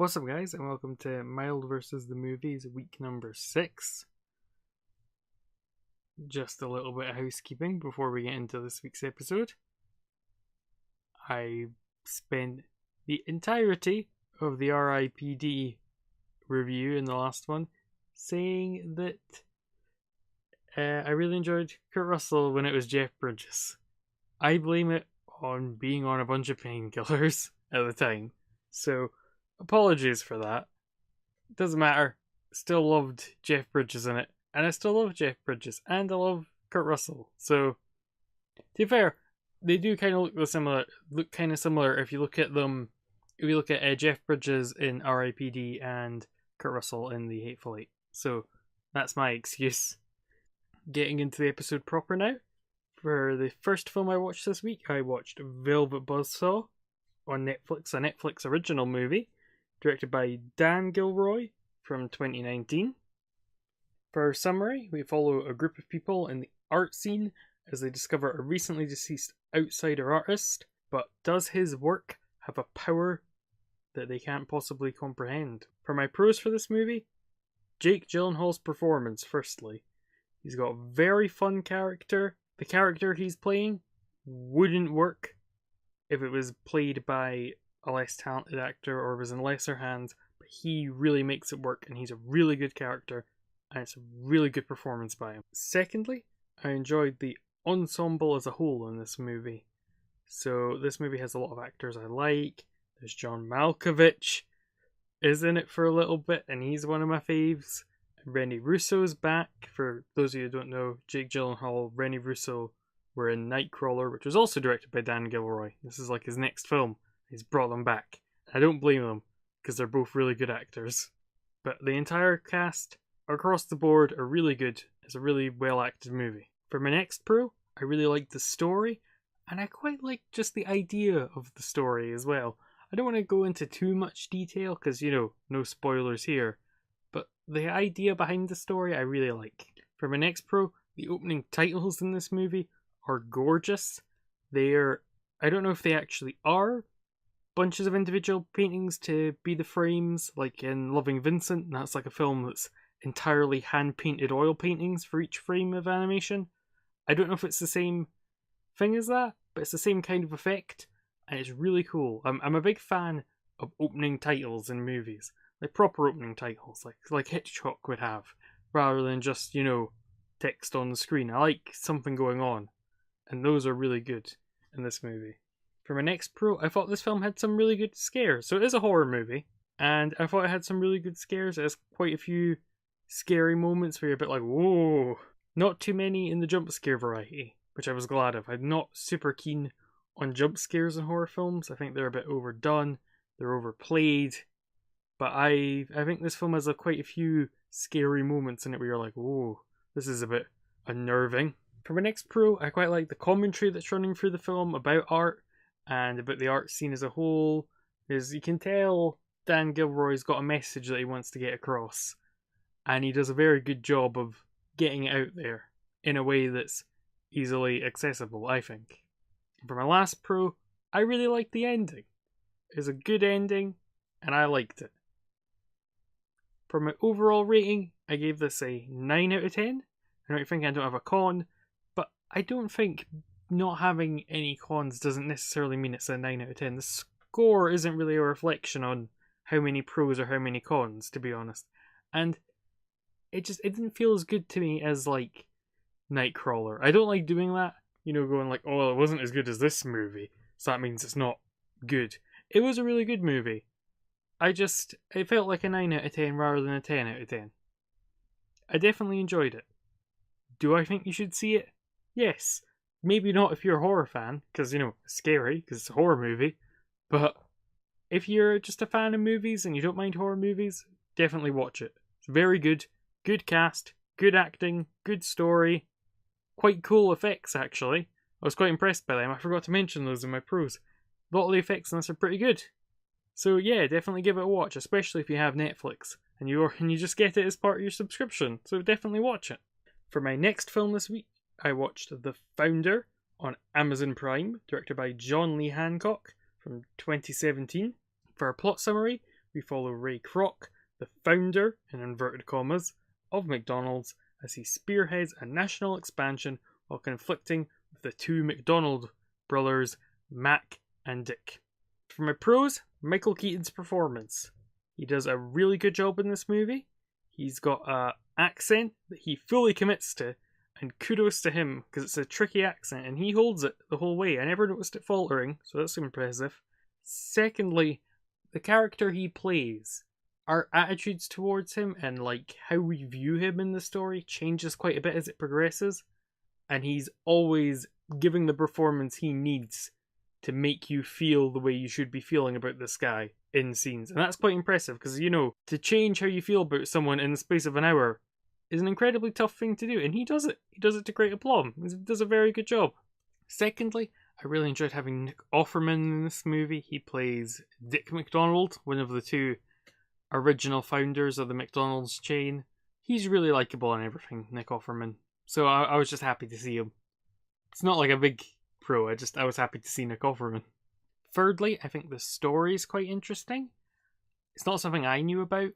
What's up, guys, and welcome to Mild vs. the Movies, week number 6. Just a little bit of housekeeping before we get into this week's episode. I spent the entirety of the RIPD review in the last one saying that I really enjoyed Kurt Russell when it was Jeff Bridges. I blame it on being on a bunch of painkillers at the time, so apologies for that. Doesn't matter. Still loved Jeff Bridges in it, and I still love Jeff Bridges, and I love Kurt Russell. So, to be fair, they do kind of look kind of similar if you look at them. If you look at Jeff Bridges in R.I.P.D. and Kurt Russell in The Hateful Eight. So that's my excuse. Getting into the episode proper now. For the first film I watched this week, I watched Velvet Buzzsaw on Netflix, a Netflix original movie, directed by Dan Gilroy from 2019. For our summary, we follow a group of people in the art scene as they discover a recently deceased outsider artist, but does his work have a power that they can't possibly comprehend? For my pros for this movie, Jake Gyllenhaal's performance, firstly. He's got a very fun character. The character he's playing wouldn't work if it was played by a less talented actor or was in lesser hands, but he really makes it work, and he's a really good character, and it's a really good performance by him. Secondly, I enjoyed the ensemble as a whole in this movie. So this movie has a lot of actors I like. There's John Malkovich is in it for a little bit, and he's one of my faves. Rene Russo's back. For those of you who don't know, Jake Gyllenhaal, Rene Russo were in Nightcrawler, which was also directed by Dan Gilroy. This is like his next film. He's brought them back. I don't blame them, because they're both really good actors. But the entire cast, across the board, are really good. It's a really well-acted movie. For my next pro, I really liked the story, and I quite like just the idea of the story as well. I don't want to go into too much detail, because, no spoilers here. But the idea behind the story I really like. For my next pro, the opening titles in this movie are gorgeous. I don't know if they actually are bunches of individual paintings to be the frames, like in Loving Vincent. That's like a film that's entirely hand-painted oil paintings for each frame of animation. I don't know if it's the same thing as that, but it's the same kind of effect, and it's really cool. I'm a big fan of opening titles in movies. Like proper opening titles, like Hitchcock would have, rather than just, text on the screen. I like something going on, and those are really good in this movie. For my next pro, I thought this film had some really good scares. So it is a horror movie, and I thought it had some really good scares. It has quite a few scary moments where you're a bit like, whoa. Not too many in the jump scare variety, which I was glad of. I'm not super keen on jump scares in horror films. I think they're a bit overdone, they're overplayed. But I think this film has quite a few scary moments in it where you're like, whoa, this is a bit unnerving. For my next pro, I quite like the commentary that's running through the film about art and about the art scene as a whole. As you can tell, Dan Gilroy's got a message that he wants to get across, and he does a very good job of getting it out there in a way that's easily accessible, I think. For my last pro, I really liked the ending. It's a good ending, and I liked it. For my overall rating, I gave this a 9 out of 10. I don't think I don't have a con, but I don't think not having any cons doesn't necessarily mean it's a 9 out of 10. The score isn't really a reflection on how many pros or how many cons, to be honest. And it didn't feel as good to me as, like, Nightcrawler. I don't like doing that, going like, oh, it wasn't as good as this movie, so that means it's not good. It was a really good movie. It felt like a 9 out of 10 rather than a 10 out of 10. I definitely enjoyed it. Do I think you should see it? Yes. Maybe not if you're a horror fan, because, it's scary, because it's a horror movie. But if you're just a fan of movies and you don't mind horror movies, definitely watch it. It's very good. Good cast, good acting, good story. Quite cool effects, actually. I was quite impressed by them. I forgot to mention those in my pros. A lot of the effects in this are pretty good. So yeah, definitely give it a watch, especially if you have Netflix and you just get it as part of your subscription. So definitely watch it. For my next film this week, I watched The Founder on Amazon Prime, directed by John Lee Hancock from 2017. For our plot summary, we follow Ray Kroc, the founder, in inverted commas, of McDonald's as he spearheads a national expansion while conflicting with the two McDonald brothers, Mac and Dick. For my pros, Michael Keaton's performance. He does a really good job in this movie. He's got an accent that he fully commits to, and kudos to him, because it's a tricky accent, and he holds it the whole way. I never noticed it faltering, so that's impressive. Secondly, the character he plays, our attitudes towards him and like how we view him in the story changes quite a bit as it progresses, and he's always giving the performance he needs to make you feel the way you should be feeling about this guy in scenes. And that's quite impressive, because, you know, to change how you feel about someone in the space of an hour is an incredibly tough thing to do, and he does it. He does it to great aplomb. He does a very good job. Secondly, I really enjoyed having Nick Offerman in this movie. He plays Dick McDonald, one of the two original founders of the McDonald's chain. He's really likable and everything, Nick Offerman. So I was just happy to see him. It's not like a big pro, I was happy to see Nick Offerman. Thirdly, I think the story is quite interesting. It's not something I knew about,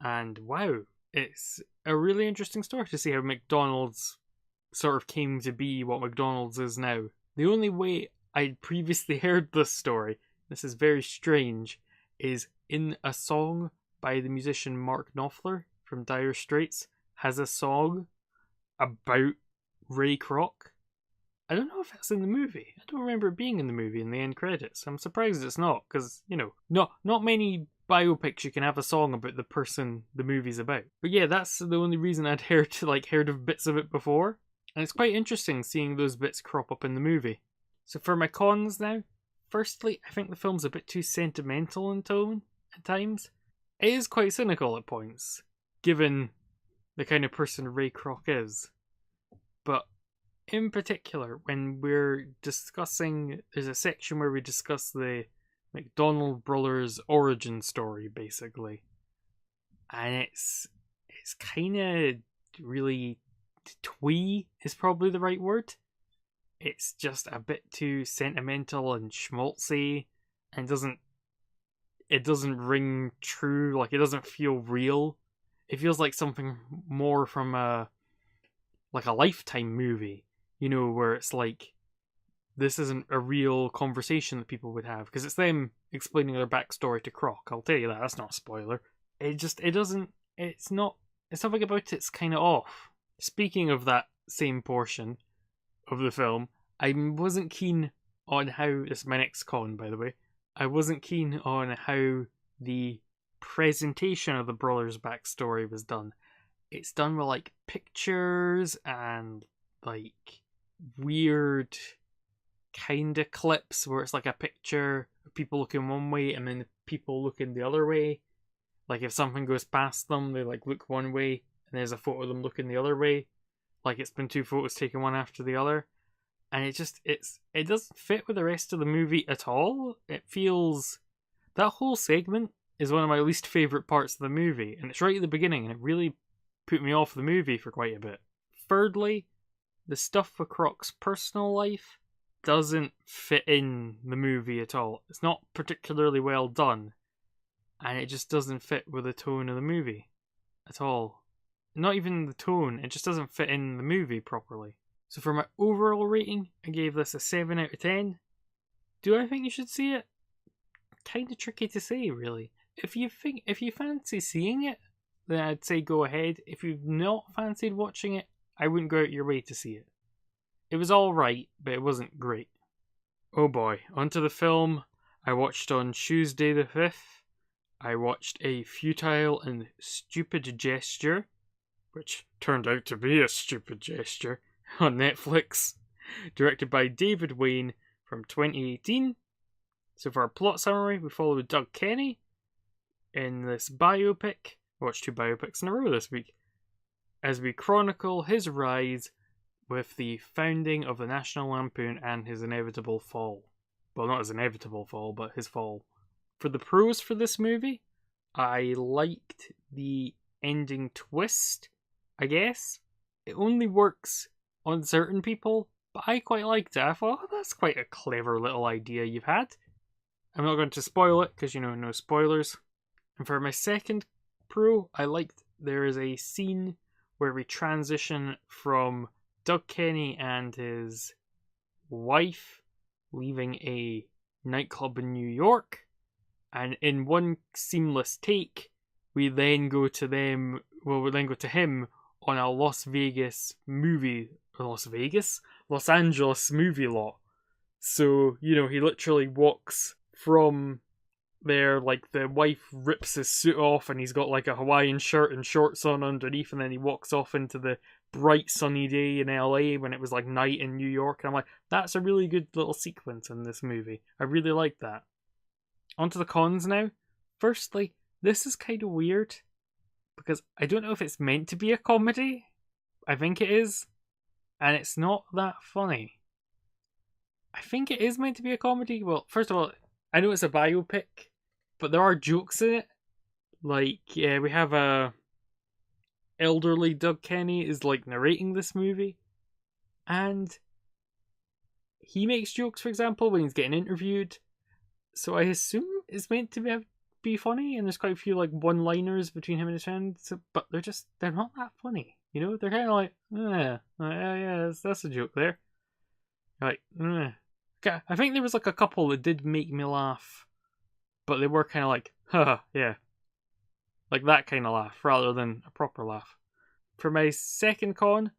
and wow, it's a really interesting story to see how McDonald's sort of came to be what McDonald's is now. The only way I'd previously heard this story, this is very strange, is in a song by the musician Mark Knopfler from Dire Straits, has a song about Ray Kroc. I don't know if that's in the movie. I don't remember it being in the movie in the end credits. I'm surprised it's not, because, you know, not many biopics you can have a song about the person the movie's about. But yeah, that's the only reason I'd heard of bits of it before. And it's quite interesting seeing those bits crop up in the movie. So for my cons now, firstly, I think the film's a bit too sentimental in tone at times. It is quite cynical at points, given the kind of person Ray Kroc is. But in particular, when we're discussing, there's a section where we discuss the McDonald brothers' origin story, basically. And it's kind of really twee is probably the right word. It's just a bit too sentimental and schmaltzy, and it doesn't ring true. Like, it doesn't feel real. It feels like something more from a Lifetime movie, you know, where it's like, this isn't a real conversation that people would have, because it's them explaining their backstory to Kroc. I'll tell you that, that's not a spoiler. Something about it's kind of off. Speaking of that same portion of the film, I wasn't keen on how, this is my next con, by the way, I wasn't keen on how the presentation of the brothers' backstory was done. It's done with, like, pictures and, like, weird kind of clips where it's like a picture of people looking one way and then people looking the other way. Like, if something goes past them, they, like, look one way and there's a photo of them looking the other way. Like, it's been two photos taken one after the other. And it doesn't fit with the rest of the movie at all. It feels... That whole segment is one of my least favourite parts of the movie, and it's right at the beginning, and it really put me off the movie for quite a bit. Thirdly, the stuff with Kroc's personal life doesn't fit in the movie at all. It's not particularly well done, and it just doesn't fit with the tone of the movie at all. Not even the tone, it just doesn't fit in the movie properly. So for my overall rating, I gave this a 7 out of 10. Do I think you should see it? Kind of tricky to say, really. If you fancy seeing it, then I'd say go ahead. If you've not fancied watching it, I wouldn't go out your way to see it. It was alright, but it wasn't great. Oh boy, onto the film. I watched on Tuesday the 5th. I watched A Futile and Stupid Gesture, which turned out to be a stupid gesture, on Netflix, directed by David Wayne from 2018. So for our plot summary, we follow Doug Kenny in this biopic. I watched 2 biopics in a row this week, as we chronicle his rise with the founding of the National Lampoon and his inevitable fall. Well, not his inevitable fall, but his fall. For the pros for this movie, I liked the ending twist, I guess. It only works on certain people, but I quite liked it. I thought, oh, that's quite a clever little idea you've had. I'm not going to spoil it, because, no spoilers. And for my second pro, I liked there is a scene where we transition from Doug Kenny and his wife leaving a nightclub in New York, and in one seamless take, we then go to him on a Los Angeles movie lot. So, he literally walks from there, like the wife rips his suit off and he's got like a Hawaiian shirt and shorts on underneath, and then he walks off into the bright sunny day in LA when it was like night in New York. And I'm like, that's a really good little sequence in this movie. I really like that. On to the cons now. Firstly, this is kind of weird because I don't know if it's meant to be a comedy. I think it is, and it's not that funny. I think it is meant to be a comedy. Well, first of all, I know it's a biopic, but there are jokes in it. Like, we have a elderly Doug Kenny is like narrating this movie, and he makes jokes, for example, when he's getting interviewed. So I assume it's meant to be funny, and there's quite a few like one-liners between him and his friends, but they're not that funny. They're kind of like, yeah, that's a joke there. Like, okay, I think there was like a couple that did make me laugh, but they were kind of like, haha, yeah. Like that kind of laugh, rather than a proper laugh. For my second con,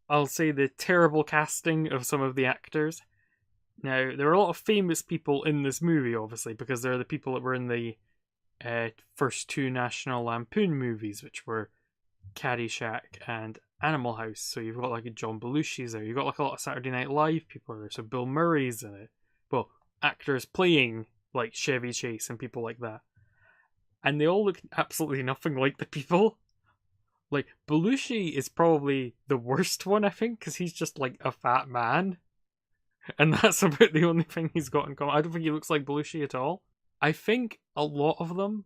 I'll say the terrible casting of some of the actors. Now, there are a lot of famous people in this movie, obviously, because they're the people that were in the first two National Lampoon movies, which were Caddyshack and Animal House. So you've got like a John Belushi's there. You've got like a lot of Saturday Night Live people there. So Bill Murray's in it. Well, actors playing like Chevy Chase and people like that. And they all look absolutely nothing like the people. Like, Belushi is probably the worst one, I think, because he's just like a fat man. And that's about the only thing he's got in common. I don't think he looks like Belushi at all. I think a lot of them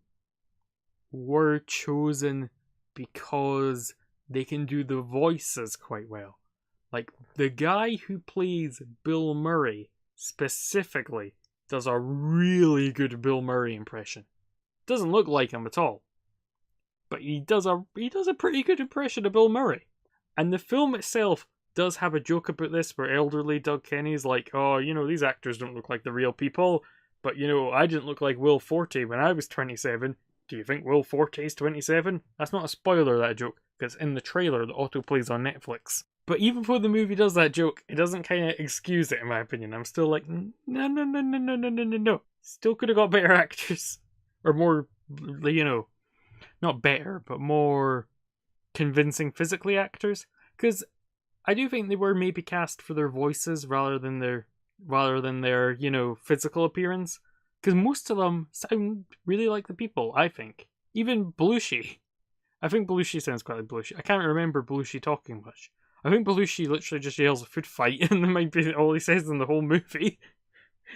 were chosen because they can do the voices quite well. Like, the guy who plays Bill Murray specifically does a really good Bill Murray impression. Doesn't look like him at all, but he does a pretty good impression of Bill Murray. And the film itself does have a joke about this, where elderly Doug Kenny's like, oh, these actors don't look like the real people, but I didn't look like Will Forte when I was 27. Do you think Will Forte's 27? That's not a spoiler, that joke, because in the trailer the auto plays on Netflix. But even though the movie does that joke, it doesn't kind of excuse it, in my opinion. I'm still like, no. Still could have got better actors. Or more, not better, but more convincing physically actors. Because I do think they were maybe cast for their voices rather than their physical appearance. Because most of them sound really like the people, I think. Even Belushi. I think Belushi sounds quite like Belushi. I can't remember Belushi talking much. I think Belushi literally just yells a food fight, and that might be all he says in the whole movie.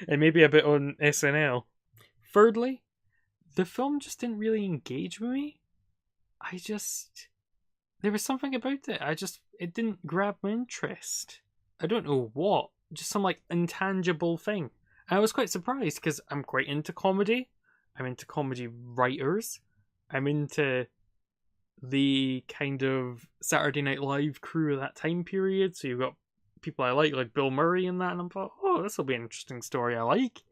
And maybe a bit on SNL. Thirdly, the film just didn't really engage with me. There was something about it. It didn't grab my interest. I don't know what. Just some like intangible thing. And I was quite surprised because I'm quite into comedy. I'm into comedy writers. I'm into the kind of Saturday Night Live crew of that time period. So you've got people I like Bill Murray and that. And I thought, oh, this will be an interesting story I like.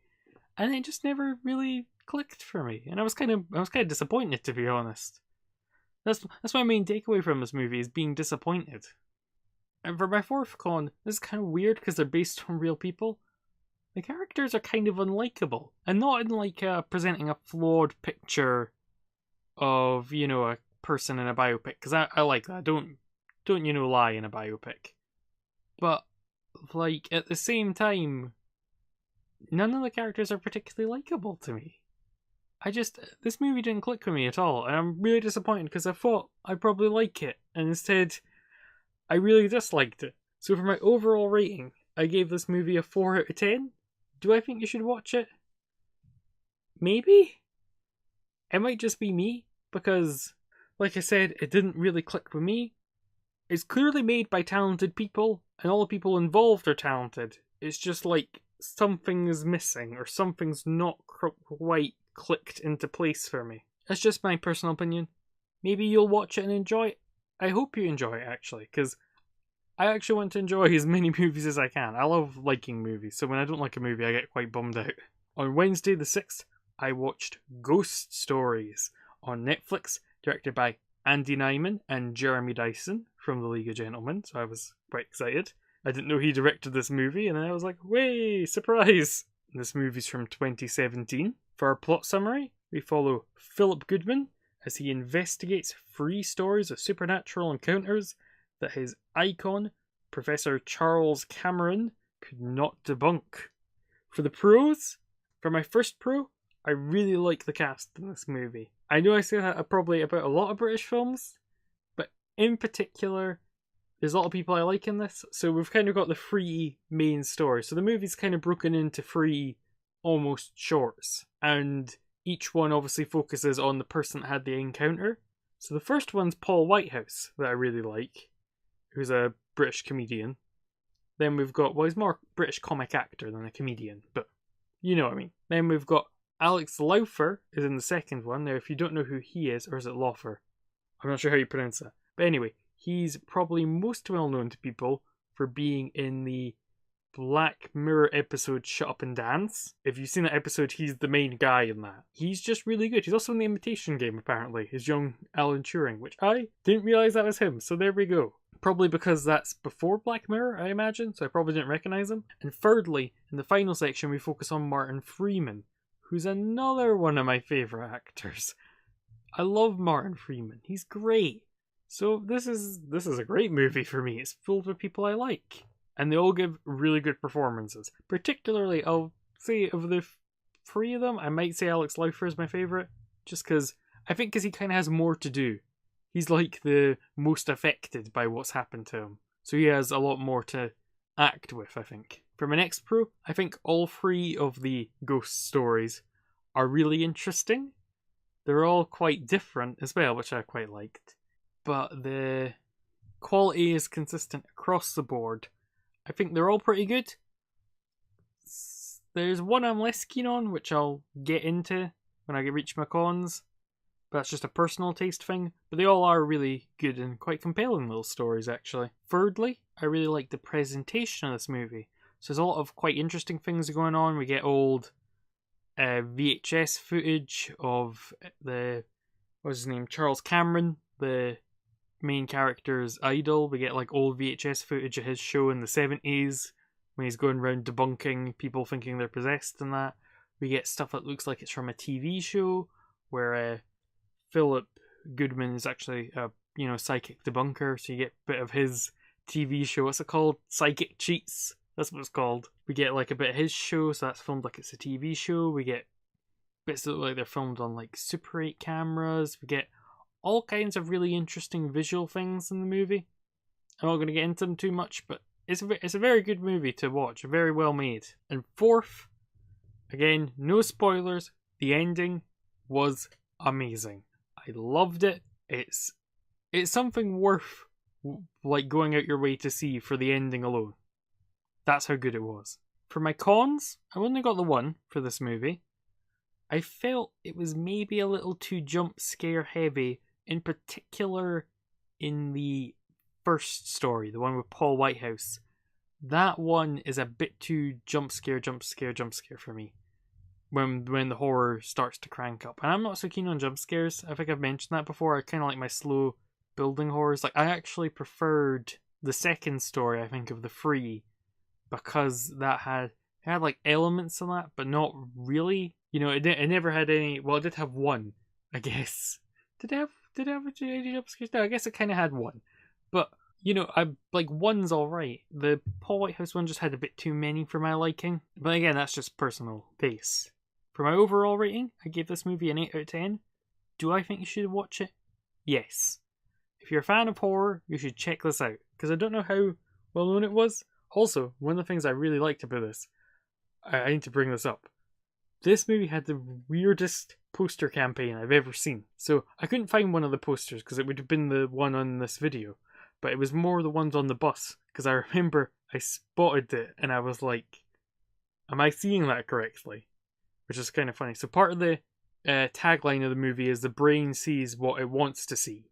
And it just never really clicked for me, and I was kind of disappointed, to be honest. That's my main takeaway from this movie, is being disappointed. And for my fourth con, this is kind of weird because they're based on real people. The characters are kind of unlikable, and not in like presenting a flawed picture of a person in a biopic, because I like that. Don't lie in a biopic, but like at the same time, none of the characters are particularly likable to me. This movie didn't click with me at all, and I'm really disappointed because I thought I'd probably like it, and instead, I really disliked it. So for my overall rating, I gave this movie a 4 out of 10. Do I think you should watch it? Maybe? It might just be me, because, like I said, it didn't really click with me. It's clearly made by talented people, and all the people involved are talented. It's just like, something is missing, or something's not quite clicked into place for me. That's just my personal opinion. Maybe you'll watch it and enjoy it. I hope you enjoy it, actually, because I actually want to enjoy as many movies as I can. I love liking movies, so when I don't like a movie, I get quite bummed out. On Wednesday the 6th, I watched Ghost Stories on Netflix, directed by Andy Nyman and Jeremy Dyson from The League of Gentlemen, so I was quite excited. I didn't know he directed this movie, and I was like, way, surprise! This movie's from 2017. For our plot summary, we follow Philip Goodman as he investigates 3 stories of supernatural encounters that his icon, Professor Charles Cameron, could not debunk. For the pros, for my first pro, I really like the cast in this movie. I know I say that probably about a lot of British films, but in particular, there's a lot of people I like in this, so we've kind of got the 3 main stories. So the movie's kind of broken into 3 almost shorts, and each one obviously focuses on the person that had the encounter. So the first one's Paul Whitehouse, that I really like, who's a British comedian. Then we've got, well, he's more British comic actor than a comedian, but you know what I mean. Then we've got Alex Lowther is in the second one. Now, if you don't know who he is, or is it Lawfer? I'm not sure how you pronounce that. But anyway, he's probably most well known to people for being in the Black Mirror episode Shut Up and Dance. If you've seen that episode, he's the main guy in that. He's just really good. He's also in The Imitation Game, apparently. His young Alan Turing, which I didn't realise that was him, so there we go. Probably because that's before Black Mirror, I imagine, so I probably didn't recognise him. And thirdly, in the final section, we focus on Martin Freeman, who's another one of my favourite actors. I love Martin Freeman. He's great. So this is a great movie for me. It's filled with people I like. And they all give really good performances. Particularly, I'll say, of the 3 of them, I might say Alex Lowther is my favourite. Just because, I think because he kind of has more to do. He's like the most affected by what's happened to him. So he has a lot more to act with, I think. For my next pro, I think all 3 of the ghost stories are really interesting. They're all quite different as well, which I quite liked. But the quality is consistent across the board. I think they're all pretty good. There's one I'm less keen on, which I'll get into when I reach my cons. But that's just a personal taste thing. But they all are really good and quite compelling little stories, actually. Thirdly, I really like the presentation of this movie. So there's a lot of quite interesting things going on. We get old VHS footage of what's his name, Charles Cameron, the main character's idol. We get like old VHS footage of his show in the 70s when he's going around debunking people thinking they're possessed and that. We get stuff that looks like it's from a TV show where Philip Goodman is actually a psychic debunker, so you get a bit of his TV show. What's it called? Psychic Cheats. That's what it's called. We get like a bit of his show, so that's filmed like it's a TV show. We get bits that look like they're filmed on like Super 8 cameras. We get all kinds of really interesting visual things in the movie. I'm not going to get into them too much, but it's a very good movie to watch, very well made. And fourth, again, no spoilers, the ending was amazing. I loved it. It's something worth like going out your way to see for the ending alone. That's how good it was. For my cons, I've only got the one for this movie. I felt it was maybe a little too jump scare heavy, in particular in the first story, the one with Paul Whitehouse. That one is a bit too jump scare for me. When the horror starts to crank up. And I'm not so keen on jump scares. I think I've mentioned that before. I kind of like my slow building horrors. Like, I actually preferred the second story, I think, of the 3, because that had like elements in that, but not really. It never had any. Well, it did have one, I guess. Did it have any jump scares? No, I guess it kind of had one. But I like one's all right. The Paul Whitehouse one just had a bit too many for my liking. But again, that's just personal taste. For my overall rating, I gave this movie an 8 out of 10. Do I think you should watch it? Yes. If you're a fan of horror, you should check this out, because I don't know how well known it was. Also, one of the things I really liked about this, I need to bring this up. This movie had the weirdest poster campaign I've ever seen. So I couldn't find one of the posters because it would have been the one on this video, but it was more the ones on the bus, because I remember I spotted it and I was like, am I seeing that correctly? Which is kind of funny. So part of the tagline of the movie is the brain sees what it wants to see.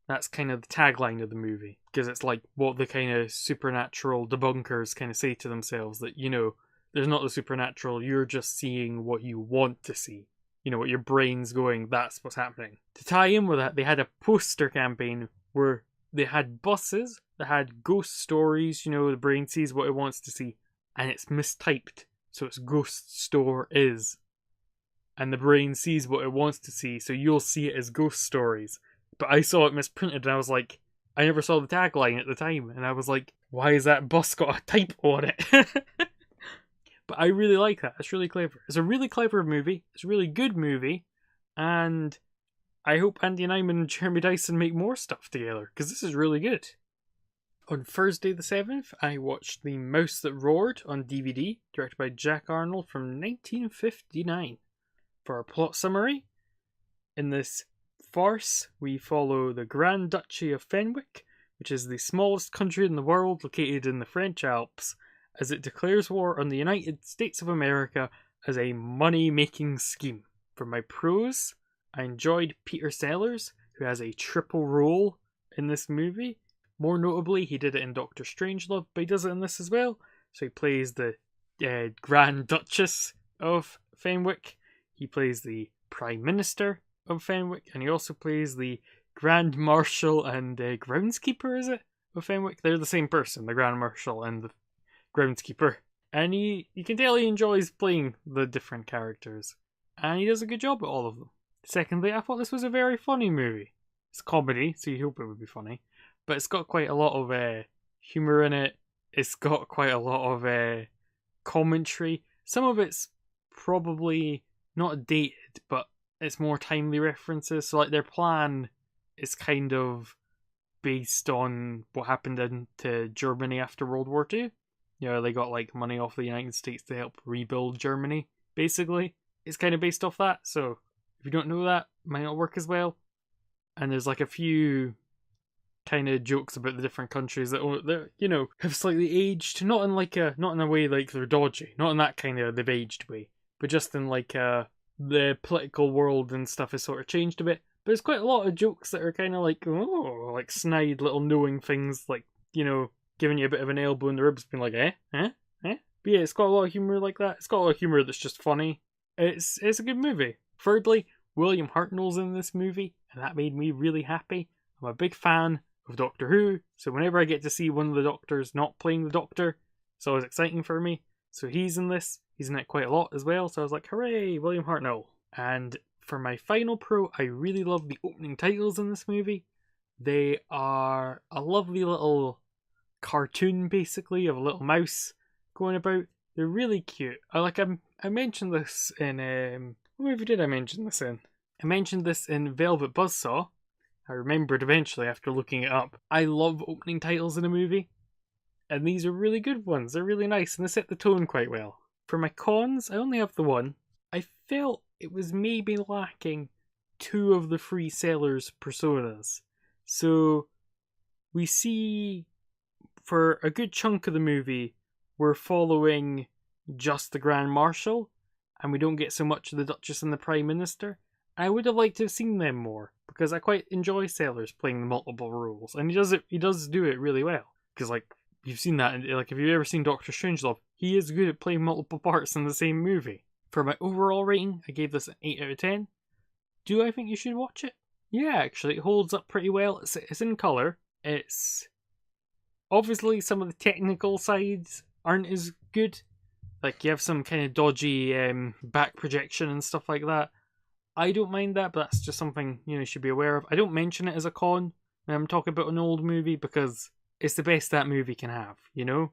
That's kind of the tagline of the movie, because it's like what the kind of supernatural debunkers kind of say to themselves, that, you know, there's not the supernatural, you're just seeing what you want to see. You know, what your brain's going, that's what's happening. To tie in with that, they had a poster campaign where they had buses that had ghost stories, you know, the brain sees what it wants to see, and it's mistyped, so it's ghost store is. And the brain sees what it wants to see, so you'll see it as ghost stories. But I saw it misprinted, and I was like, I never saw the tagline at the time, and I was like, why is that bus got a typo on it? But I really like that. It's really clever. It's a really clever movie. It's a really good movie, and I hope Andy Nyman and Jeremy Dyson make more stuff together, because this is really good. On Thursday the 7th, I watched The Mouse That Roared on DVD, directed by Jack Arnold from 1959. For our plot summary, in this farce, we follow the Grand Duchy of Fenwick, which is the smallest country in the world located in the French Alps, as it declares war on the United States of America as a money-making scheme. For my pros, I enjoyed Peter Sellers, who has a triple role in this movie. More notably, he did it in Doctor Strangelove, but he does it in this as well. So he plays the Grand Duchess of Fenwick, he plays the Prime Minister of Fenwick, and he also plays the Grand Marshal and Groundskeeper, is it? Of Fenwick? They're the same person, the Grand Marshal and the Groundskeeper. And you can tell he enjoys playing the different characters. And he does a good job at all of them. Secondly, I thought this was a very funny movie. It's comedy, so you hope it would be funny. But it's got quite a lot of humour in it. It's got quite a lot of commentary. Some of it's probably not dated, but it's more timely references. So like their plan is kind of based on what happened into Germany after World War II. You know, they got like money off the United States to help rebuild Germany, basically. It's kind of based off that, so if you don't know that, it might not work as well. And there's like a few kind of jokes about the different countries that, you know, have slightly aged, not in a way like they're dodgy, not in that kind of they've aged way, but just in like the political world and stuff has sort of changed a bit. But there's quite a lot of jokes that are kind of like, oh, like snide little knowing things, like, you know, giving you a bit of an elbow in the ribs, being like, eh? But yeah, it's got a lot of humour like that. It's got a lot of humour that's just funny. It's a good movie. Thirdly, William Hartnell's in this movie, and that made me really happy. I'm a big fan of Doctor Who, so whenever I get to see one of the Doctors not playing the Doctor, it's always exciting for me. So he's in this. He's in it quite a lot as well, so I was like, hooray, William Hartnell. And for my final pro, I really love the opening titles in this movie. They are a lovely little cartoon, basically, of a little mouse going about. They're really cute. I mentioned this in what movie did I mention this in? I mentioned this in Velvet Buzzsaw. I remembered eventually after looking it up. I love opening titles in a movie, and these are really good ones. They're really nice, and they set the tone quite well. For my cons, I only have the one. I felt it was maybe lacking two of the three Sellers personas. So we see, for a good chunk of the movie, we're following just the Grand Marshal, and we don't get so much of the Duchess and the Prime Minister. I would have liked to have seen them more, because I quite enjoy Sellers playing the multiple roles, and he does do it really well. Because like you've seen that, like if you've ever seen Doctor Strangelove, he is good at playing multiple parts in the same movie. For my overall rating, I gave this an 8 out of 10. Do I think you should watch it? Yeah, actually, it holds up pretty well. It's in colour. It's obviously some of the technical sides aren't as good. Like you have some kind of dodgy back projection and stuff like that. I don't mind that, but that's just something you should be aware of. I don't mention it as a con when I'm talking about an old movie because it's the best that movie can have, you know?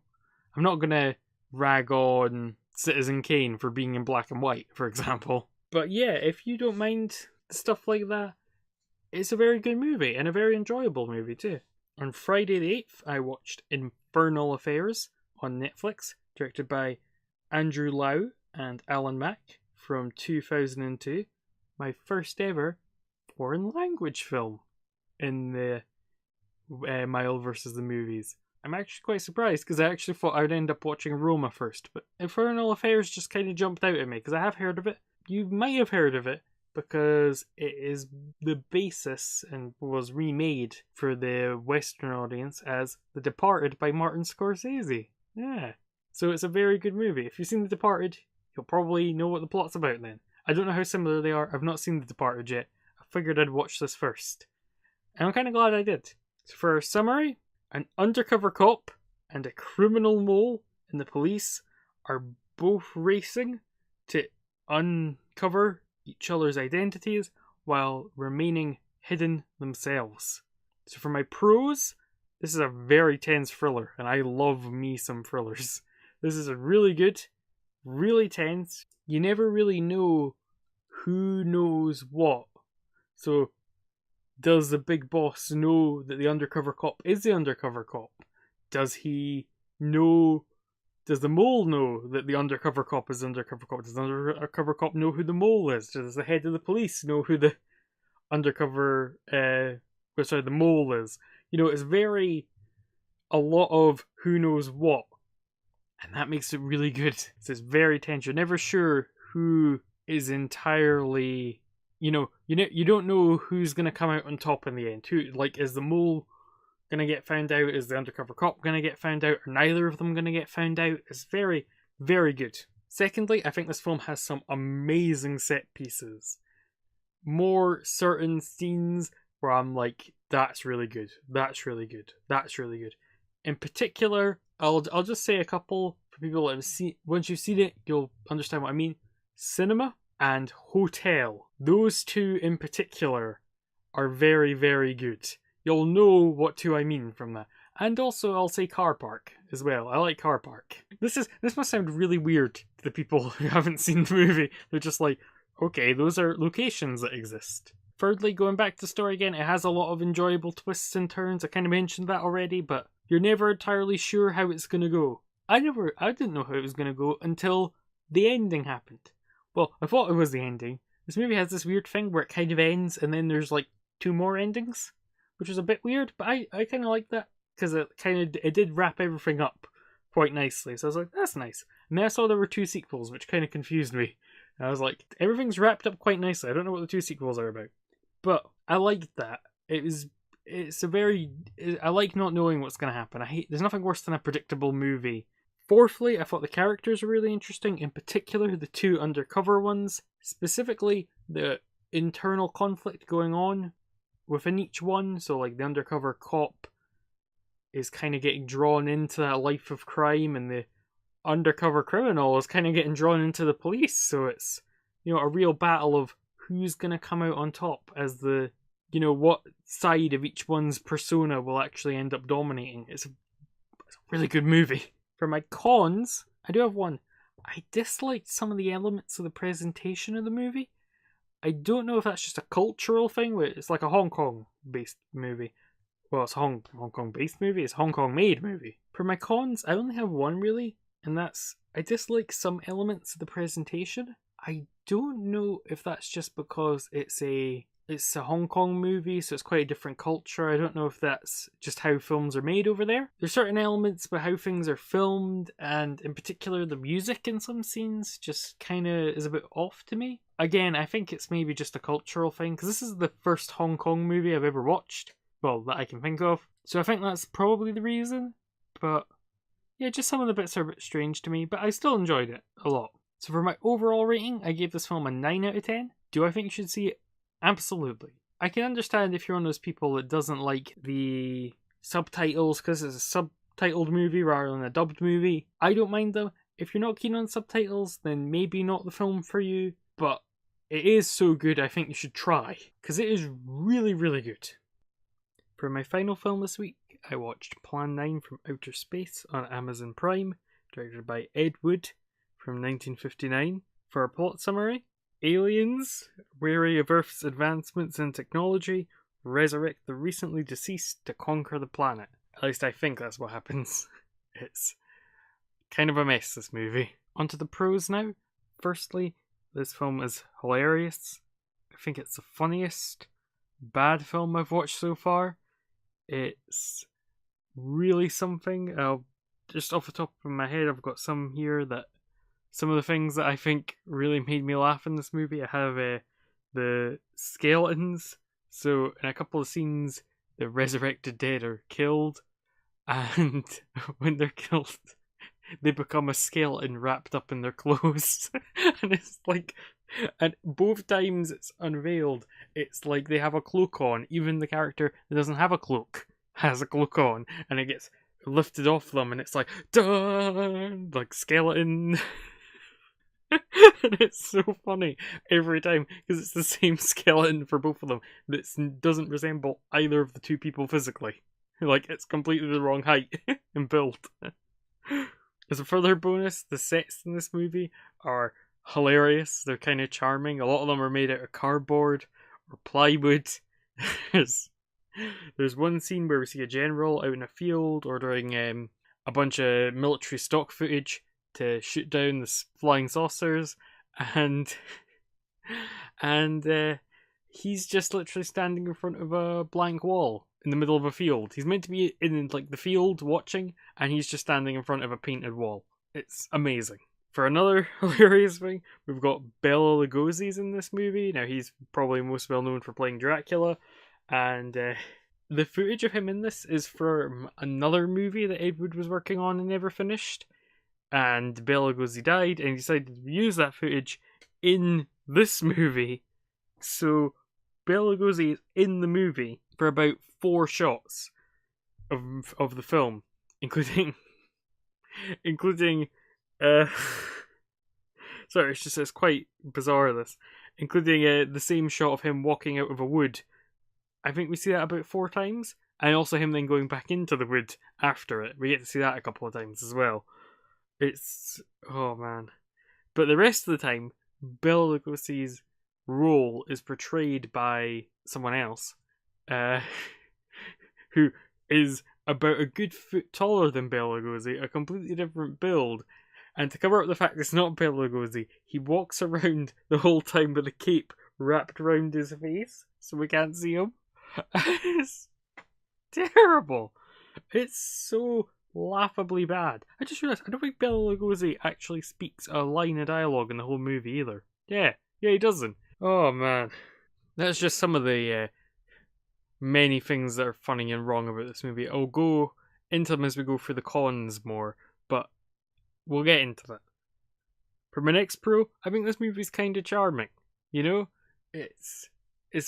I'm not gonna rag on Citizen Kane for being in black and white, for example. But yeah, if you don't mind stuff like that, it's a very good movie and a very enjoyable movie too. On Friday the 8th, I watched Infernal Affairs on Netflix, directed by Andrew Lau and Alan Mack from 2002. My first ever foreign language film in the Mile versus the movies. I'm actually quite surprised because I actually thought I would end up watching Roma first, but Infernal Affairs just kind of jumped out at me because I have heard of it. You might have heard of it, because it is the basis and was remade for the Western audience as The Departed by Martin Scorsese. Yeah. So it's a very good movie. If you've seen The Departed, you'll probably know what the plot's about then. I don't know how similar they are. I've not seen The Departed yet. I figured I'd watch this first. And I'm kind of glad I did. So for a summary, an undercover cop and a criminal mole in the police are both racing to uncover each other's identities while remaining hidden themselves. So for my pros, this is a very tense thriller, and I love me some thrillers. This is a really good, really tense. You never really know who knows what. So does the big boss know that the undercover cop is the undercover cop? Does he know? Does the mole know that the undercover cop is the undercover cop? Does the undercover cop know who the mole is? Does the head of the police know who the undercover, the mole is? You know, it's a lot of who knows what. And that makes it really good. So it's very tense. You're never sure who is entirely, you don't know who's going to come out on top in the end. Is the mole gonna get found out? Is the undercover cop gonna get found out? Or neither of them gonna get found out? It's very, very good. Secondly, I think this film has some amazing set pieces. More certain scenes where I'm like, that's really good. That's really good. That's really good. In particular, I'll just say a couple for people that have seen. Once you've seen it, you'll understand what I mean. Cinema and Hotel. Those two in particular are very, very good. You'll know what two I mean from that. And also, I'll say Car Park as well. I like Car Park. This must sound really weird to the people who haven't seen the movie. They're just like, okay, those are locations that exist. Thirdly, going back to the story again, it has a lot of enjoyable twists and turns. I kind of mentioned that already, but you're never entirely sure how it's going to go. I didn't know how it was going to go until the ending happened. Well, I thought it was the ending. This movie has this weird thing where it kind of ends and then there's like 2 more endings, which is a bit weird, but I kind of like that because it did wrap everything up quite nicely. So I was like, that's nice. And then I saw there were 2 sequels, which kind of confused me. And I was like, everything's wrapped up quite nicely. I don't know what the 2 sequels are about, but I liked that. I like not knowing what's going to happen. There's nothing worse than a predictable movie. Fourthly, I thought the characters were really interesting, in particular the 2 undercover ones, specifically the internal conflict going on within each one. So like the undercover cop is kind of getting drawn into that life of crime, and the undercover criminal is kind of getting drawn into the police. So it's, a real battle of who's going to come out on top as the, what side of each one's persona will actually end up dominating. It's a really good movie. For my cons, I do have one. I disliked some of the elements of the presentation of the movie. I don't know if that's just a cultural thing, where it's like a Hong Kong-based movie. Well, it's a Hong Kong-based movie, it's a Hong Kong-made movie. For my cons, I only have one really, and that's, I dislike some elements of the presentation. I don't know if that's just because it's a Hong Kong movie, so it's quite a different culture. I don't know if that's just how films are made over there. There's certain elements about how things are filmed, and in particular the music in some scenes just kind of is a bit off to me. Again, I think it's maybe just a cultural thing, because this is the first Hong Kong movie I've ever watched. Well, that I can think of. So I think that's probably the reason. But yeah, just some of the bits are a bit strange to me, but I still enjoyed it a lot. So for my overall rating, I gave this film a 9 out of 10. Do I think you should see it? Absolutely. I can understand if you're one of those people that doesn't like the subtitles because it's a subtitled movie rather than a dubbed movie. I don't mind them. If you're not keen on subtitles, then maybe not the film for you, but it is so good I think you should try, because it is really, really good. For my final film this week, I watched Plan 9 from Outer Space on Amazon Prime, directed by Ed Wood from 1959. For a plot summary, aliens, wary of Earth's advancements in technology, resurrect the recently deceased to conquer the planet. At least I think that's what happens. It's kind of a mess, this movie. Onto the pros now. Firstly, this film is hilarious. I think it's the funniest bad film I've watched so far. It's really something. Just off the top of my head, I've got some here that some of the things that I think really made me laugh in this movie. I have the skeletons. So in a couple of scenes, the resurrected dead are killed, and when they're killed, they become a skeleton wrapped up in their clothes. And it's like, and both times it's unveiled, it's like they have a cloak on. Even the character that doesn't have a cloak has a cloak on, and it gets lifted off them, and it's like, dun, like skeleton. And it's so funny every time because it's the same skeleton for both of them that doesn't resemble either of the two people physically. Like, it's completely the wrong height and build. As a further bonus, the sets in this movie are hilarious. They're kind of charming. A lot of them are made out of cardboard or plywood. There's one scene where we see a general out in a field ordering a bunch of military stock footage to shoot down the flying saucers, and he's just literally standing in front of a blank wall in the middle of a field. He's meant to be in like the field watching, and he's just standing in front of a painted wall. It's amazing. For another hilarious thing, we've got Bela Lugosi's in this movie. Now, he's probably most well known for playing Dracula, and the footage of him in this is from another movie that Ed Wood was working on and never finished. And Bela Lugosi died, and he decided to use that footage in this movie. So Bela Lugosi is in the movie for about 4 shots of the film, including sorry, it's quite bizarre, this, including the same shot of him walking out of a wood. I think we see that about 4 times, and also him then going back into the wood after it. We get to see that a couple of times as well. It's, oh man. But the rest of the time, Bela Lugosi's role is portrayed by someone else, who is about a good foot taller than Bela Lugosi, a completely different build. And to cover up the fact it's not Bela Lugosi, he walks around the whole time with a cape wrapped around his face, so we can't see him. It's terrible. It's so laughably bad. I just realised, I don't think Bela Lugosi actually speaks a line of dialogue in the whole movie either. Yeah, he doesn't. Oh man. That's just some of the many things that are funny and wrong about this movie. I'll go into them as we go through the cons more, but we'll get into that. For my next pro, I think this movie's kind of charming. You know? It's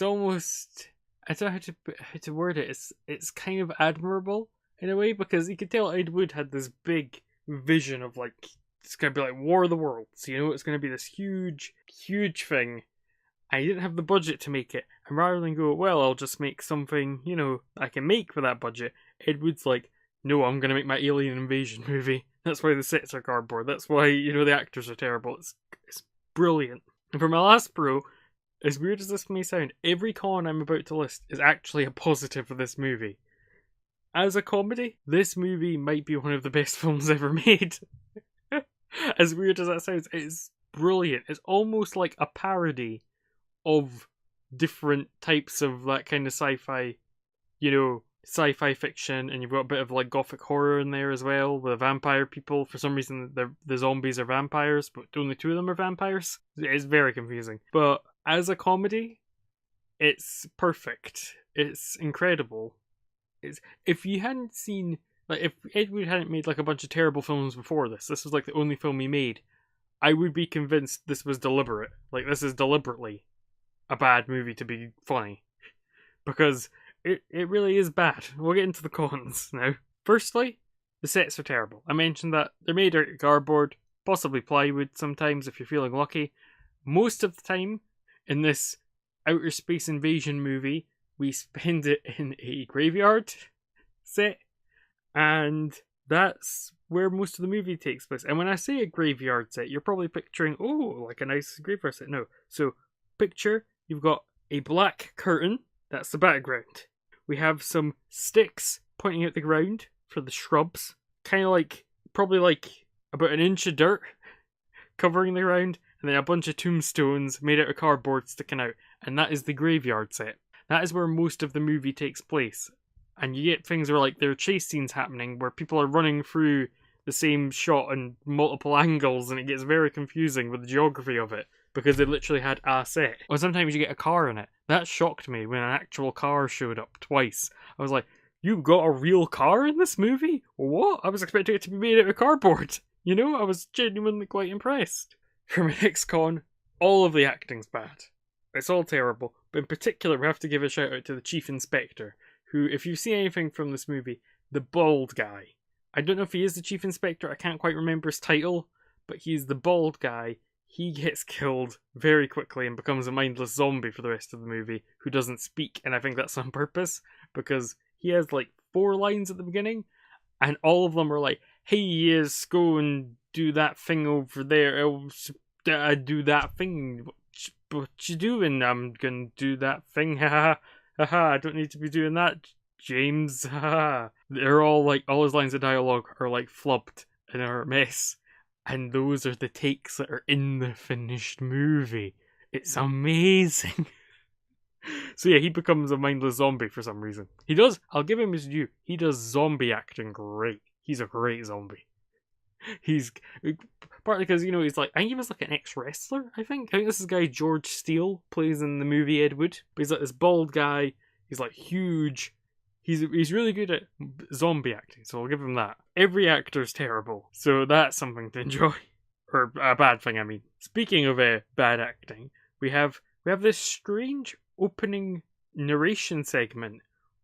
almost, I don't know how to word it. It's kind of admirable in a way, because you could tell Ed Wood had this big vision of like, it's going to be like War of the Worlds, you know, it's going to be this huge, huge thing. I didn't have the budget to make it, and rather than go, well, I'll just make something, you know, I can make for that budget, Ed Wood's like, no, I'm going to make my alien invasion movie. That's why the sets are cardboard. That's why, you know, the actors are terrible. It's brilliant. And for my last pro, as weird as this may sound, every con I'm about to list is actually a positive for this movie. As a comedy, this movie might be one of the best films ever made. As weird as that sounds, it's brilliant. It's almost like a parody of different types of that kind of sci-fi, you know, sci-fi fiction, and you've got a bit of like gothic horror in there as well, with vampire people. For some reason, the zombies are vampires, but only 2 of them are vampires. It's very confusing. But as a comedy, it's perfect. It's incredible. If you hadn't seen, like, if Ed Wood hadn't made like a bunch of terrible films before this was like the only film he made, I would be convinced this was deliberate. Like, this is deliberately a bad movie to be funny, because it really is bad. We'll get into the cons now. Firstly, the sets are terrible. I mentioned that they're made out of cardboard, possibly plywood sometimes if you're feeling lucky. Most of the time in this outer space invasion movie, we spend it in a graveyard set, and that's where most of the movie takes place. And when I say a graveyard set, you're probably picturing, oh, like a nice graveyard set. No. So, picture, you've got a black curtain, that's the background. We have some sticks pointing out the ground for the shrubs, kind of like, probably like about an inch of dirt covering the ground, and then a bunch of tombstones made out of cardboard sticking out, and that is the graveyard set. That is where most of the movie takes place. And you get things where like there are chase scenes happening where people are running through the same shot in multiple angles, and it gets very confusing with the geography of it, because they literally had a set. Or sometimes you get a car in it. That shocked me when an actual car showed up twice. I was like, you got a real car in this movie? What? I was expecting it to be made out of cardboard. You know, I was genuinely quite impressed. For my next con, all of the acting's bad. It's all terrible. But in particular, we have to give a shout out to the Chief Inspector, who, if you've seen anything from this movie, the bald guy. I don't know if he is the Chief Inspector, I can't quite remember his title, but he's the bald guy. He gets killed very quickly and becomes a mindless zombie for the rest of the movie, who doesn't speak, and I think that's on purpose, because he has like 4 lines at the beginning, and all of them are like, hey, yes, go and do that thing over there, do that thing, what you doing? I'm gonna do that thing, haha, haha, I don't need to be doing that, James, haha. They're all like, all his lines of dialogue are like flubbed and are a mess. And those are the takes that are in the finished movie. It's amazing. So yeah, he becomes a mindless zombie for some reason. He does, I'll give him his due, he does zombie acting great. He's a great zombie. He's, partly because, you know, he's like, I think he was like an ex-wrestler, I think this is guy George Steele, plays in the movie Ed Wood. But he's like this bald guy, he's like huge. He's really good at zombie acting, so I'll give him that. Every actor's terrible, so that's something to enjoy. Or a bad thing, I mean. Speaking of bad acting, we have this strange opening narration segment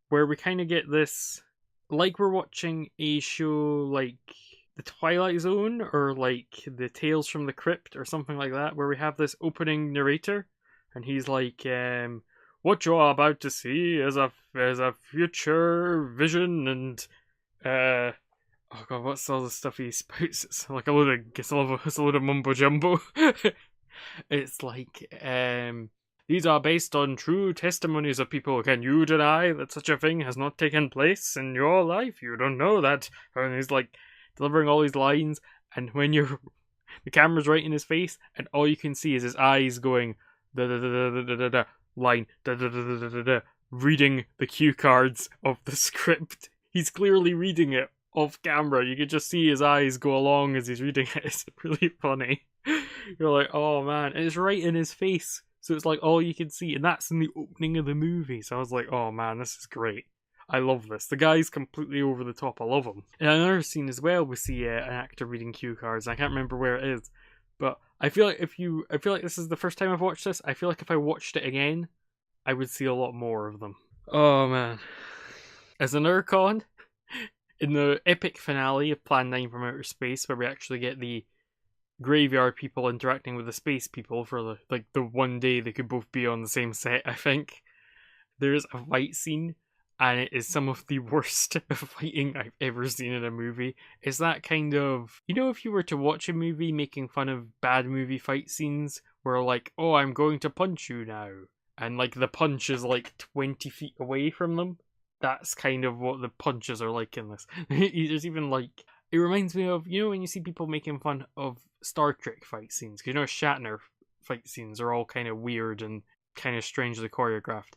where we kind of get this, like we're watching a show like The Twilight Zone or like the Tales from the Crypt or something like that, where we have this opening narrator, and he's like, what you're about to see is a future vision, and oh god, what's all the stuff he spouts? It's like a load of mumbo jumbo. It's like, these are based on true testimonies of people. Can you deny that such a thing has not taken place in your life? You don't know that. And he's like delivering all these lines, and when the camera's right in his face, and all you can see is his eyes going da da da da da da da. Line da, da, da, da, da, da, reading the cue cards of the script. He's clearly reading it off camera. You can just see his eyes go along as he's reading it. It's really funny. You're like, oh man, and it's right in his face, so it's like all you can see, and that's in the opening of the movie. So I was like, oh man, this is great. I love this. The guy's completely over the top. I love him. In another scene as well, we see an actor reading cue cards. I can't remember where it is, but I feel like this is the first time I've watched this. I feel like if I watched it again, I would see a lot more of them. Oh man. As another con, in the epic finale of Plan 9 from Outer Space, where we actually get the graveyard people interacting with the space people for the one day they could both be on the same set, I think, there's a fight scene, and it is some of the worst fighting I've ever seen in a movie. It's that kind of, you know, if you were to watch a movie making fun of bad movie fight scenes, where like, oh, I'm going to punch you now, and like the punch is like 20 feet away from them. That's kind of what the punches are like in this. There's even like, it reminds me of, you know, when you see people making fun of Star Trek fight scenes, because you know Shatner fight scenes are all kind of weird and kind of strangely choreographed.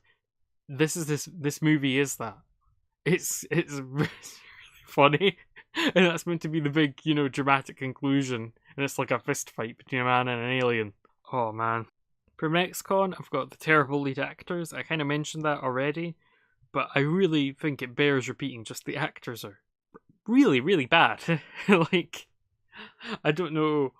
This movie is that. It's really funny, and that's meant to be the big, you know, dramatic conclusion, and it's like a fist fight between a man and an alien. Oh man. For MexCon, I've got the terrible lead actors. I kind of mentioned that already, but I really think it bears repeating. Just the actors are really, really bad. Like, I don't know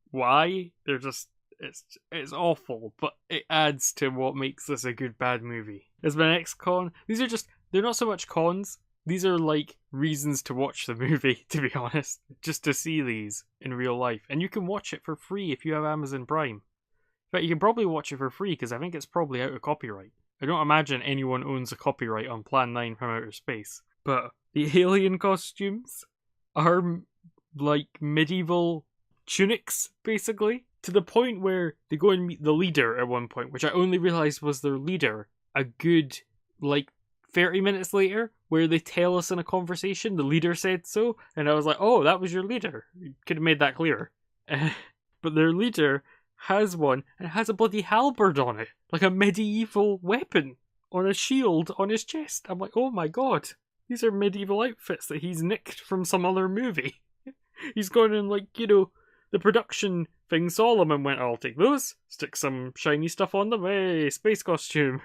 why. They're just, it's awful, but it adds to what makes this a good bad movie. As my next con, they're not so much cons, these are like reasons to watch the movie, to be honest, just to see these in real life. And you can watch it for free if you have Amazon Prime. In fact, you can probably watch it for free because I think it's probably out of copyright. I don't imagine anyone owns a copyright on Plan 9 from Outer Space. But the alien costumes are like medieval tunics, basically, to the point where they go and meet the leader at one point, which I only realised was their leader a good, like, 30 minutes later, where they tell us in a conversation, the leader said so, and I was like, oh, that was your leader. You could have made that clearer. But their leader has one, and has a bloody halberd on it, like a medieval weapon, on a shield on his chest. I'm like, oh my god, these are medieval outfits that he's nicked from some other movie. He's going in like, the production thing. Solomon went, I'll take those, stick some shiny stuff on them. Hey, space costume.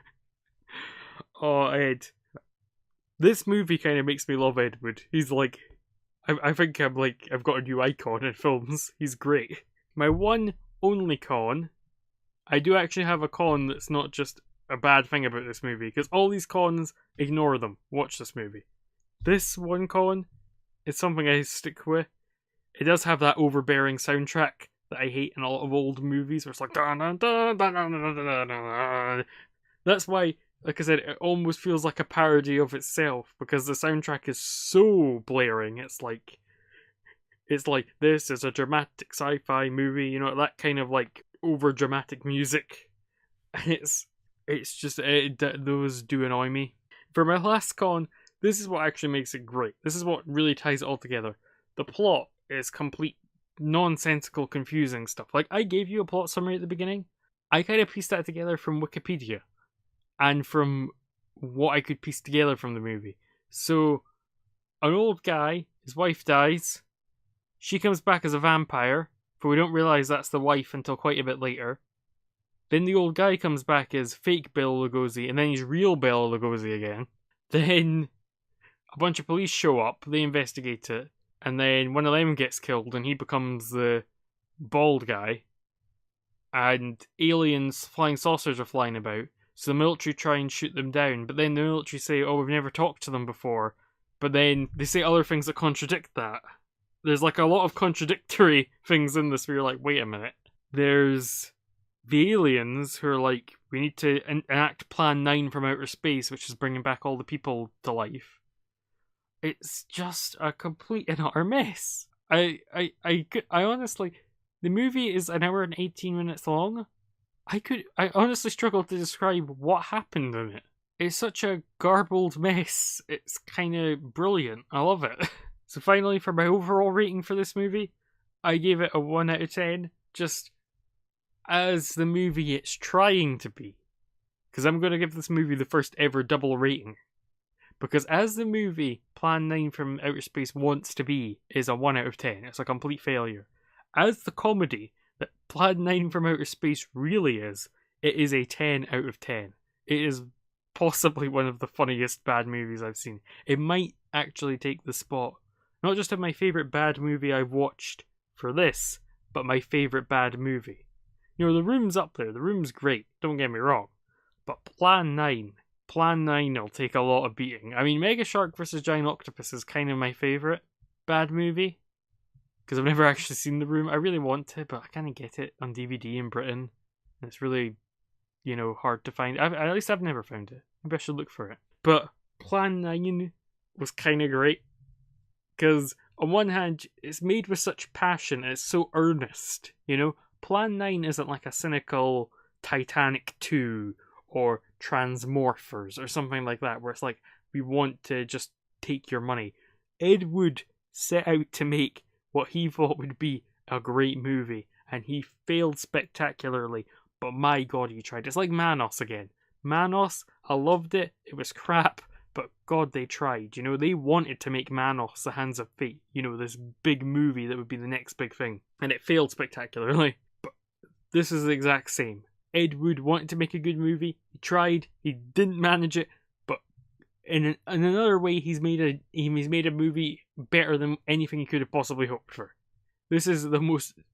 Oh, Ed. This movie kind of makes me love Ed Wood. He's like, I think I've got a new icon in films. He's great. My one only con, I do actually have a con that's not just a bad thing about this movie, because all these cons, ignore them. Watch this movie. This one con is something I stick with. It does have that overbearing soundtrack that I hate in a lot of old movies, where it's like dun, dun, dun, dun, dun, dun, dun, dun. That's why, like I said, it almost feels like a parody of itself, because the soundtrack is so blaring. It's like this is a dramatic sci-fi movie, that kind of like over dramatic music. And it's just those do annoy me. For my last con, this is what actually makes it great. This is what really ties it all together. The plot is complete nonsensical, confusing stuff. Like, I gave you a plot summary at the beginning. I kind of pieced that together from Wikipedia and from what I could piece together from the movie. So, an old guy, his wife dies. She comes back as a vampire, but we don't realise that's the wife until quite a bit later. Then the old guy comes back as fake Bela Lugosi, and then he's real Bela Lugosi again. Then a bunch of police show up, they investigate it, and then one of them gets killed, and he becomes the bald guy. And aliens, flying saucers are flying about, so the military try and shoot them down, but then the military say, oh, we've never talked to them before. But then they say other things that contradict that. There's like a lot of contradictory things in this where you're like, wait a minute. There's the aliens who are like, we need to enact Plan 9 from outer space, which is bringing back all the people to life. It's just a complete and utter mess. I honestly, the movie is an hour and 18 minutes long. I honestly struggle to describe what happened in it. It's such a garbled mess. It's kind of brilliant. I love it. So finally, for my overall rating for this movie, I gave it a 1 out of 10, just as the movie it's trying to be. Because I'm going to give this movie the first ever double rating. Because as the movie Plan 9 from Outer Space wants to be, is a 1 out of 10. It's a complete failure. As the comedy that Plan 9 from Outer Space really is, it is a 10 out of 10. It is possibly one of the funniest bad movies I've seen. It might actually take the spot, not just of my favourite bad movie I've watched for this, but my favourite bad movie. The Room's up there. The Room's great, don't get me wrong. But Plan 9 will take a lot of beating. I mean, Mega Shark vs. Giant Octopus is kind of my favourite bad movie, because I've never actually seen The Room. I really want to, but I can't get it on DVD in Britain. And it's really, hard to find. At least I've never found it. Maybe I should look for it. But Plan 9 was kind of great, because on one hand, it's made with such passion and it's so earnest, Plan 9 isn't like a cynical Titanic 2 or Transmorphers or something like that, where it's like, we want to just take your money. Ed Wood set out to make what he thought would be a great movie, and he failed spectacularly, but my god, he tried. It's like Manos again. Manos, I loved it, it was crap, but god, they tried. They wanted to make Manos The Hands of Fate, this big movie that would be the next big thing, and it failed spectacularly. But this is the exact same. Ed Wood wanted to make a good movie, he tried, he didn't manage it, but in another way, he's made a movie better than anything he could have possibly hoped for. This is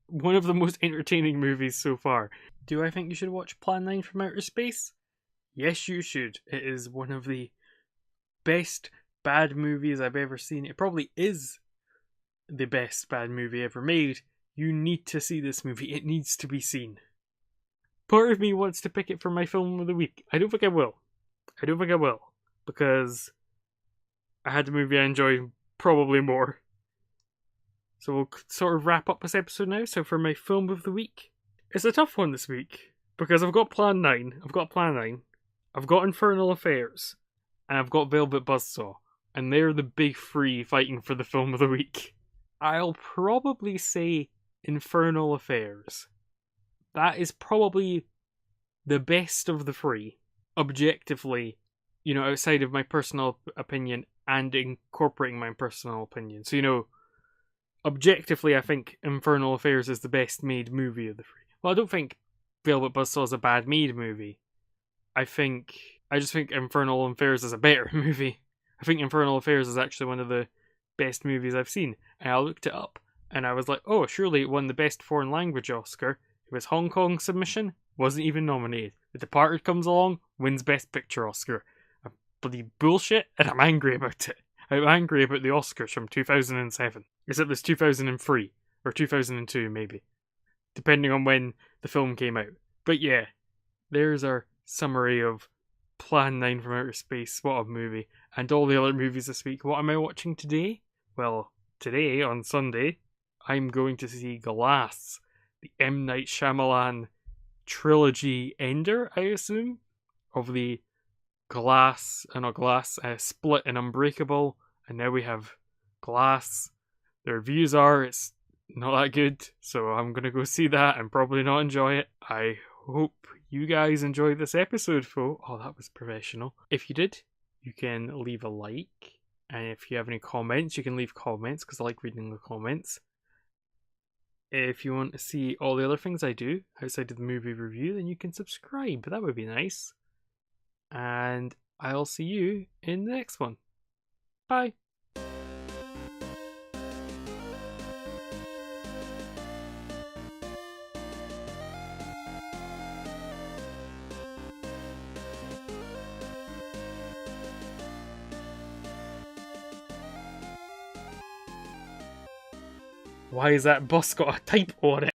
one of the most entertaining movies so far. Do I think you should watch Plan 9 from Outer Space? Yes, you should. It is one of the best bad movies I've ever seen. It probably is the best bad movie ever made. You need to see this movie. It needs to be seen. Part of me wants to pick it for my film of the week. I don't think I will. Because I had a movie I enjoyed probably more. So we'll sort of wrap up this episode now. So for my film of the week, it's a tough one this week, because I've got Plan 9, I've got Infernal Affairs, and I've got Velvet Buzzsaw, and they're the big three fighting for the film of the week. I'll probably say Infernal Affairs. That is probably the best of the three, objectively, outside of my personal opinion and incorporating my personal opinion. So, objectively, I think Infernal Affairs is the best made movie of the three. Well, I don't think Velvet Buzzsaw is a bad made movie. I just think Infernal Affairs is a better movie. I think Infernal Affairs is actually one of the best movies I've seen. And I looked it up, and I was like, oh, surely it won the Best Foreign Language Oscar. It was Hong Kong submission, wasn't even nominated. The Departed comes along, wins Best Picture Oscar. Bloody bullshit, and I'm angry about it. I'm angry about the Oscars from 2007. Except it's 2003, or 2002 maybe, depending on when the film came out. But yeah, there's our summary of Plan 9 from Outer Space, what a movie, and all the other movies this week. What am I watching today? Well, today, on Sunday, I'm going to see Glass, the M. Night Shyamalan trilogy ender, I assume, of the Split and Unbreakable, and now we have Glass. The reviews are it's not that good, so I'm gonna go see that and probably not enjoy it. I hope you guys enjoyed this episode, folks. Oh, that was professional. If you did, you can leave a like, and if you have any comments, you can leave comments, because I like reading the comments. If you want to see all the other things I do outside of the movie review, then you can subscribe. That would be nice. And I'll see you in the next one. Bye. Why is that bus got a typo on it?